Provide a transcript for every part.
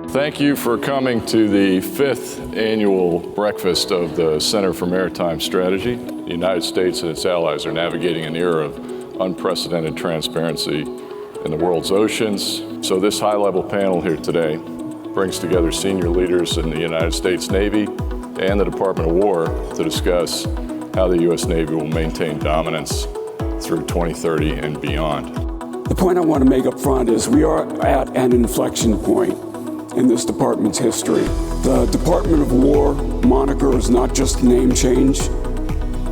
Thank you for coming to the 5th annual breakfast of the Center for Maritime Strategy. The United States and its allies are navigating an era of unprecedented transparency in the world's oceans. So this high-level panel here today brings together senior leaders in the United States Navy and the Department of War to discuss how the U.S. Navy will maintain dominance through 2030 and beyond. The point I want to make up front is we are at an inflection point in this department's history. The Department of War moniker is not just a name change.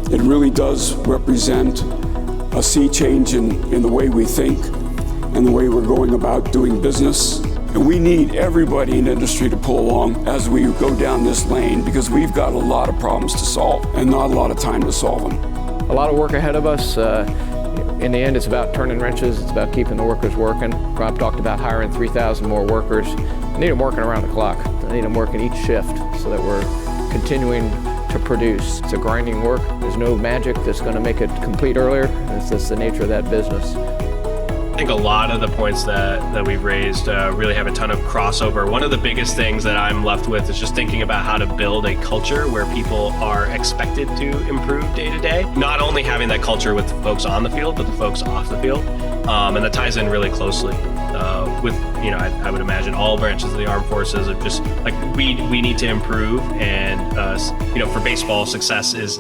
It really does represent a sea change in the way we think and the way we're going about doing business. And we need everybody in industry to pull along as we go down this lane, because we've got a lot of problems to solve and not a lot of time to solve them. A lot of work ahead of us. In the end, it's about turning wrenches. It's about keeping the workers working. Rob talked about hiring 3,000 more workers. I need them working around the clock. I need them working each shift so that we're continuing to produce. It's a grinding work. There's no magic that's going to make it complete earlier. It's just the nature of that business. I think a lot of the points that we've raised really have a ton of crossover. One of the biggest things that I'm left with is just thinking about how to build a culture where people are expected to improve day to day. Not only having that culture with the folks on the field, but the folks off the field. And that ties in really closely with, I would imagine all branches of the armed forces of just like, we need to improve. And, for baseball, success is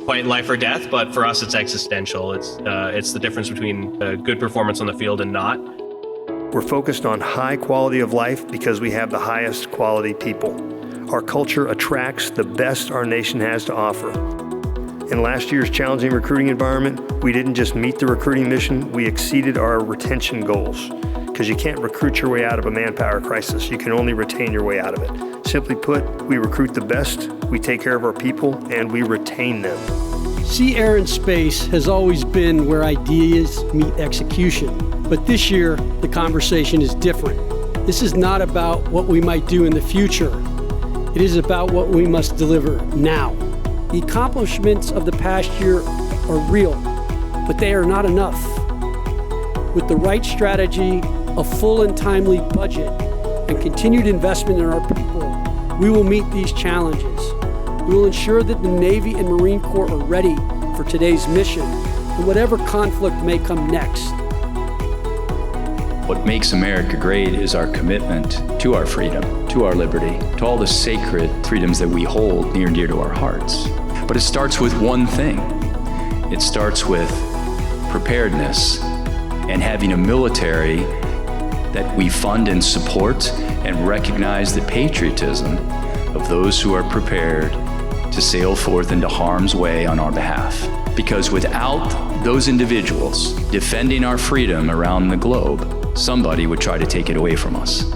quite life or death, but for us, it's existential. It's the difference between good performance on the field and not. We're focused on high quality of life because we have the highest quality people. Our culture attracts the best our nation has to offer. In last year's challenging recruiting environment, we didn't just meet the recruiting mission, we exceeded our retention goals. Because you can't recruit your way out of a manpower crisis, you can only retain your way out of it. Simply put, we recruit the best, we take care of our people, and we retain them. Sea, air, and space has always been where ideas meet execution. But this year, the conversation is different. This is not about what we might do in the future. It is about what we must deliver now. The accomplishments of the past year are real, but they are not enough. With the right strategy, a full and timely budget, and continued investment in our people, we will meet these challenges. We will ensure that the Navy and Marine Corps are ready for today's mission and whatever conflict may come next. What makes America great is our commitment to our freedom, to our liberty, to all the sacred freedoms that we hold near and dear to our hearts. But it starts with one thing. It starts with preparedness and having a military that we fund and support and recognize the patriotism of those who are prepared to sail forth into harm's way on our behalf. Because without those individuals defending our freedom around the globe, somebody would try to take it away from us.